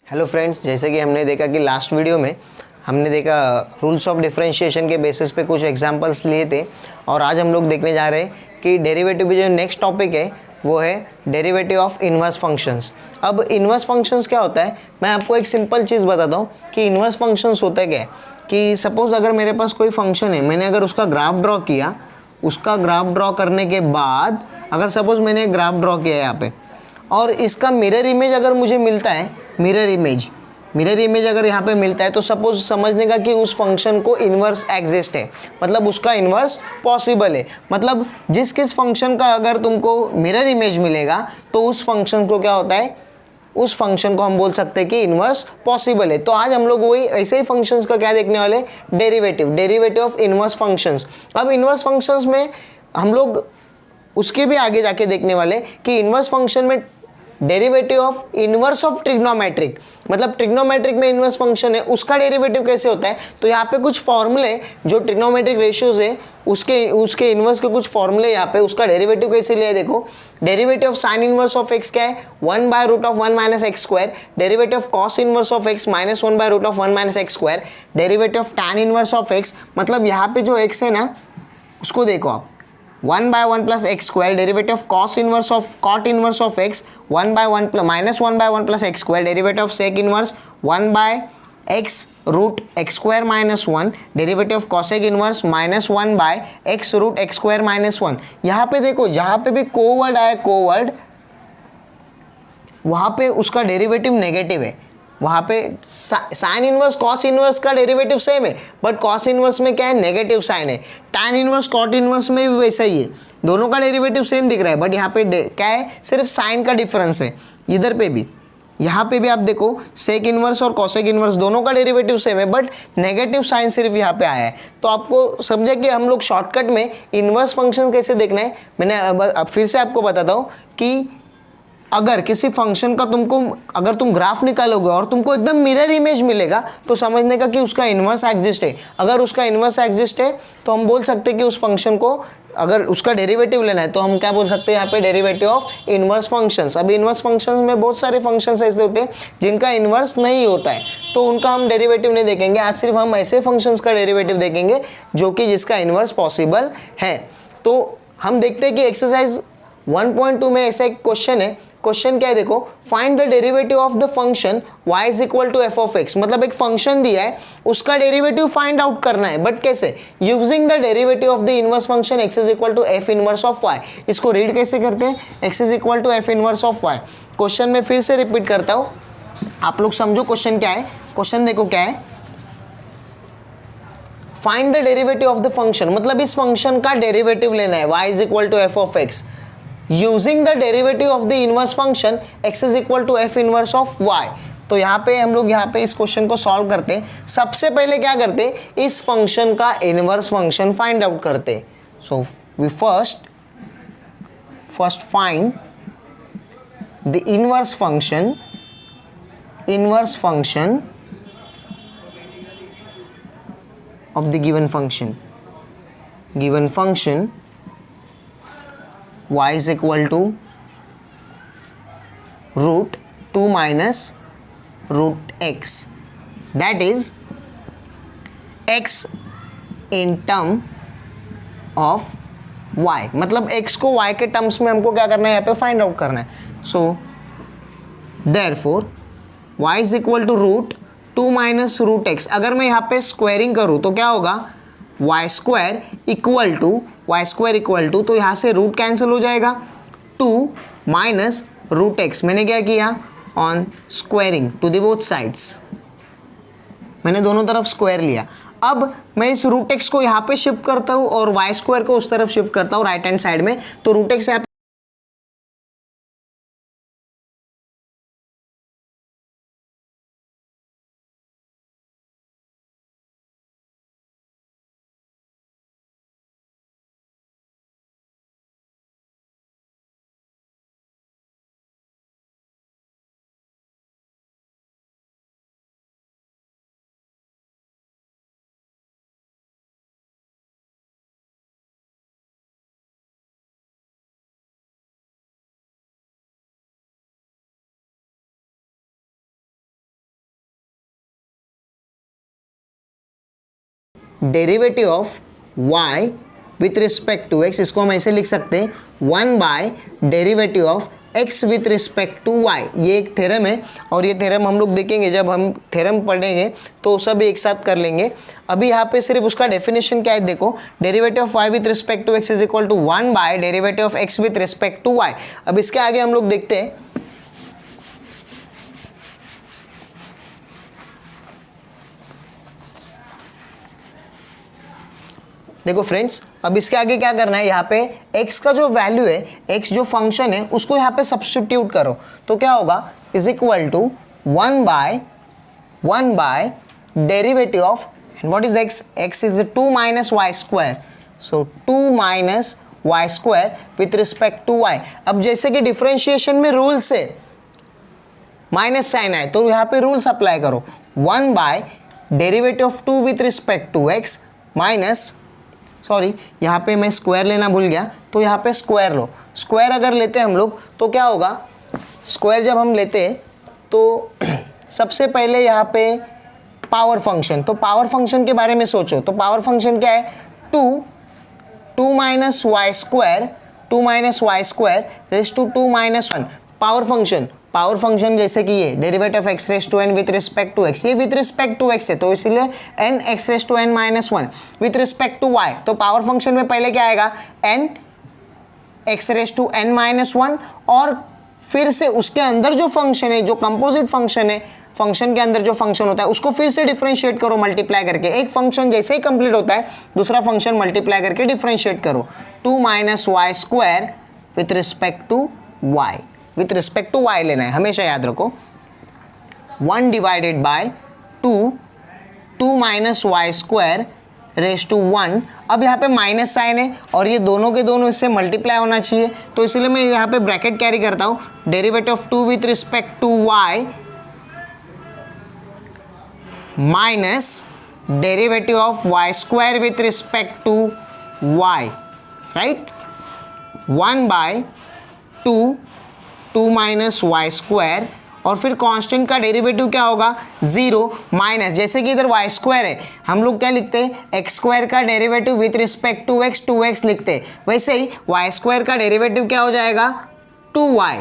Hello friends, जैसे कि हमने देखा कि लास्ट वीडियो में हमने देखा रूल्स ऑफ डिफरेंशिएशन के बेसिस पे कुछ एग्जांपल्स लिए थे और आज हम लोग देखने जा रहे हैं कि डेरिवेटिव भी जो नेक्स्ट टॉपिक है वो है डेरिवेटिव ऑफ इन्वर्स फंक्शंस। अब इन्वर्स फंक्शंस क्या होता है, मैं आपको एक सिंपल चीज़ बताता हूँ कि इन्वर्स फंक्शंस होता है क्या है कि सपोज़ अगर मेरे पास कोई फंक्शन है, मैंने अगर उसका ग्राफ ड्रॉ किया, उसका ग्राफ ड्रॉ करने के बाद अगर सपोज़ मैंने एक ग्राफ ड्रॉ किया यहाँ पे और इसका मिरर इमेज अगर मुझे मिलता है, मिरर इमेज अगर यहाँ पे मिलता है तो सपोज समझने का कि उस फंक्शन को इन्वर्स एग्जिस्ट है, मतलब उसका इन्वर्स पॉसिबल है। मतलब जिस किस फंक्शन का अगर तुमको मिरर इमेज मिलेगा तो उस फंक्शन को क्या होता है, उस फंक्शन को हम बोल सकते हैं कि इन्वर्स पॉसिबल है। तो आज हम लोग वही ऐसे ही फंक्शंस का क्या देखने वाले, डेरिवेटिव ऑफ इन्वर्स फंक्शंस। अब इन्वर्स फंक्शंस में हम लोग उसके भी आगे जाके देखने वाले कि इन्वर्स फंक्शन में derivative of inverse of trigonometric, मतलब ट्रिग्नोमेट्रिक में इन्वर्स फंक्शन है उसका डेरिवेटिव कैसे होता है। तो यहाँ पे कुछ फॉर्मूले जो ट्रिग्नोमेट्रिक रेशियोज है उसके इन्वर्स के कुछ फॉर्मूले यहाँ पे उसका डेरिवेटिव कैसे लिया है। देखो, derivative of sine inverse of x क्या है, 1/√1 minus x square. Derivative of cos inverse of x -1/√1 minus x square. Derivative of tan inverse of x, मतलब यहाँ पे जो एक्स है ना उसको देखो आप 1/1 plus x square. Derivative of cos inverse of cot inverse of x 1/1 -1/1 plus x square. Derivative of sec inverse 1/x root x square minus 1। Derivative of cosec inverse -1/x root x square minus 1। यहाँ पे देखो, जहाँ पे भी coward आया coward, वहाँ पे उसका डेरिवेटिव नेगेटिव है। वहाँ पे साइन इनवर्स कॉस इनवर्स का डेरिवेटिव सेम है, बट कॉस इनवर्स में क्या है, नेगेटिव साइन है। टैन इनवर्स कॉट इनवर्स में भी वैसा ही है, दोनों का डेरिवेटिव सेम दिख रहा है, बट यहाँ पे क्या है, सिर्फ साइन का डिफरेंस है। इधर पे भी, यहाँ पे भी आप देखो सेक इनवर्स और कॉसेक इनवर्स दोनों का डेरिवेटिव सेम है, बट नेगेटिव साइन सिर्फ यहाँ पे आया है। तो आपको समझे कि हम लोग शॉर्टकट में इनवर्स फंक्शन कैसे देखना है। मैंने अब फिर से आपको बताता हूँ कि अगर किसी फंक्शन का अगर तुम ग्राफ निकालोगे और तुमको एकदम मिरर इमेज मिलेगा तो समझने का कि उसका इन्वर्स एग्जिस्ट है। अगर उसका इन्वर्स एग्जिस्ट है तो हम बोल सकते हैं कि उस फंक्शन को अगर उसका डेरिवेटिव लेना है तो हम क्या बोल सकते हैं यहाँ पे, डेरिवेटिव ऑफ इन्वर्स फंक्शंस। अभी इन्वर्स फंक्शंस में बहुत सारे फंक्शंस ऐसे होते हैं जिनका इन्वर्स नहीं होता है, तो उनका हम डेरिवेटिव नहीं देखेंगे। आज सिर्फ हम ऐसे फंक्शंस का डेरिवेटिव देखेंगे जो कि जिसका इन्वर्स पॉसिबल है। तो हम देखते हैं कि एक्सरसाइज 1.2 में ऐसा एक क्वेश्चन है। क्वेश्चन क्या है, देखो, find the derivative of the function y is equal to f of x. मतलब एक फंक्शन दिया है, उसका डेरिवेटिव फाइंड आउट करना है, बट कैसे, using the derivative of the inverse function x is equal to f inverse of y। इसको read कैसे करते हैं, x is equal to f inverse of y। Question में फिर से रिपीट करता हूं, आप लोग समझो क्वेश्चन क्या है। क्वेश्चन देखो क्या है, find the derivative of the function, मतलब इस फंक्शन का डेरिवेटिव लेना है, y is equal to f of x using the derivative of the inverse function x is equal to f inverse of y। तो यहाँ पे हम लोग यहाँ पे इस क्वेश्चन को सॉल्व करते हैं। सबसे पहले क्या करते हैं, इस फंक्शन का इनवर्स फंक्शन फाइंड आउट करते हैं। So we first find the inverse function of the given function y is equal to root 2 minus root x, that is x in term of y। मतलब x को y के terms में हमको क्या करना है, यहाँ पे फाइंड आउट करना है। So therefore y is equal to root 2 minus root x। अगर मैं यहाँ पे स्क्वायरिंग करूँ तो क्या होगा, वाई स्क्वायर इक्वल टू तो यहाँ से रूट कैंसिल हो जाएगा, 2 माइनस रूट एक्स। मैंने क्या किया, on squaring to the both sides, मैंने दोनों तरफ स्क्वायर लिया। अब मैं इस रूट एक्स को यहाँ पे शिफ्ट करता हूँ और वाई स्क्वायर को उस तरफ शिफ्ट करता हूँ राइट हैंड साइड में, तो रूट एक्स यहाँ derivative of y with respect to x, इसको हम ऐसे लिख सकते हैं 1 by derivative of x with respect to y। ये एक थ्योरम है और ये थ्योरम हम लोग देखेंगे जब हम थ्योरम पढ़ेंगे तो सब एक साथ कर लेंगे। अभी यहाँ पे सिर्फ उसका डेफिनेशन क्या है देखो, derivative of y with respect to x is equal to 1 by derivative of x with respect to y। अब इसके आगे हम लोग देखते हैं, देखो फ्रेंड्स, अब इसके आगे क्या करना है, यहाँ पे x का जो वैल्यू है, x जो फंक्शन है उसको यहाँ पे सब्स्टिट्यूट करो तो क्या होगा, is equal to 1 by derivative of, and what is x, x is 2 minus y square, so 2 minus y square with respect to y। अब जैसे कि डिफरेंशिएशन में रूल से माइनस साइन आए तो यहाँ पे रूल्स अप्लाई करो, 1 by derivative of 2 with respect to x minus, sorry यहाँ पे मैं स्क्वायर लेना भूल गया, तो यहाँ पे स्क्वायर लो। स्क्वायर अगर लेते हैं हम लोग तो क्या होगा, स्क्वायर जब हम लेते हैं तो सबसे पहले यहाँ पे पावर फंक्शन, तो पावर फंक्शन के बारे में सोचो, तो पावर फंक्शन क्या है, 2 minus y square, 2 minus y square raise to 2 minus 1। Power function जैसे कि ये derivative of x raise to n with respect to x, ये विथ रिस्पेक्ट टू x है तो इसलिए n x raise to n minus 1 with respect to y। तो power function में पहले क्या आएगा, n x raise to n minus 1, और फिर से उसके अंदर जो फंक्शन है, जो कंपोजिट फंक्शन है, फंक्शन के अंदर जो फंक्शन होता है उसको फिर से डिफरेंशिएट करो मल्टीप्लाई करके। एक फंक्शन जैसे ही कंप्लीट होता है दूसरा फंक्शन मल्टीप्लाई करके डिफरेंशिएट करो, 2 minus y square with respect to y, with respect to y लेना है, हमेशा याद रखो। 1 divided by 2 minus y square raise to 1। अब यहाँ पे माइनस साइन है और ये दोनों के दोनों इससे मल्टीप्लाई होना चाहिए, तो इसलिए मैं यहाँ पे ब्रैकेट कैरी करता हूँ, derivative of 2 with respect to y minus derivative of y square with respect to y, right. 1 by 2 minus y square, और फिर कांस्टेंट का डेरिवेटिव क्या होगा, 0 माइनस, जैसे कि इधर वाई स्क्वायर है हम लोग क्या लिखते हैं, एक्स स्क्वायर का derivative with respect to x 2x लिखते हैं, वैसे ही वाई स्क्वायर का डेरिवेटिव क्या हो जाएगा, 2y,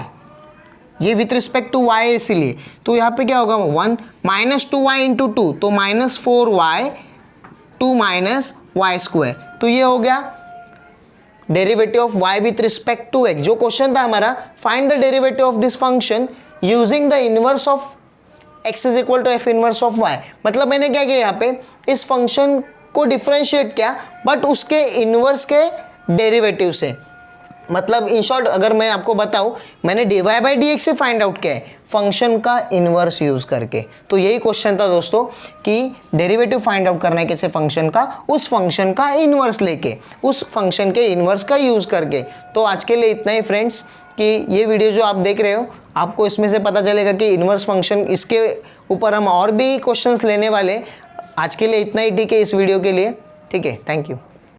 ये विथ रिस्पेक्ट टू y है इसीलिए, तो यहाँ पे क्या होगा 1 माइनस 2y इंटू 2, तो minus 4y 2 minus y square, तो ये हो गया derivative of y with respect to x। जो क्वेश्चन था हमारा, find the derivative of this function using the inverse of x is equal to f inverse of y। मतलब मैंने क्या किया यहाँ पे, इस फंक्शन को डिफरेंशिएट किया बट उसके इनवर्स के डेरिवेटिव से, मतलब इन शॉर्ट अगर मैं आपको बताऊं, मैंने dy बाई डी एक्स से फाइंड आउट किया है फंक्शन का इनवर्स यूज करके। तो यही क्वेश्चन था दोस्तों कि डेरिवेटिव फाइंड आउट करना है कैसे फंक्शन का, उस फंक्शन का इनवर्स लेके, उस फंक्शन के इनवर्स का यूज करके। तो आज के लिए इतना ही फ्रेंड्स, कि ये वीडियो जो आप देख रहे हो आपको इसमें से पता चलेगा कि इनवर्स फंक्शन, इसके ऊपर हम और भी क्वेश्चंस लेने वाले। आज के लिए इतना ही, ठीक है इस वीडियो के लिए, ठीक है, थैंक यू।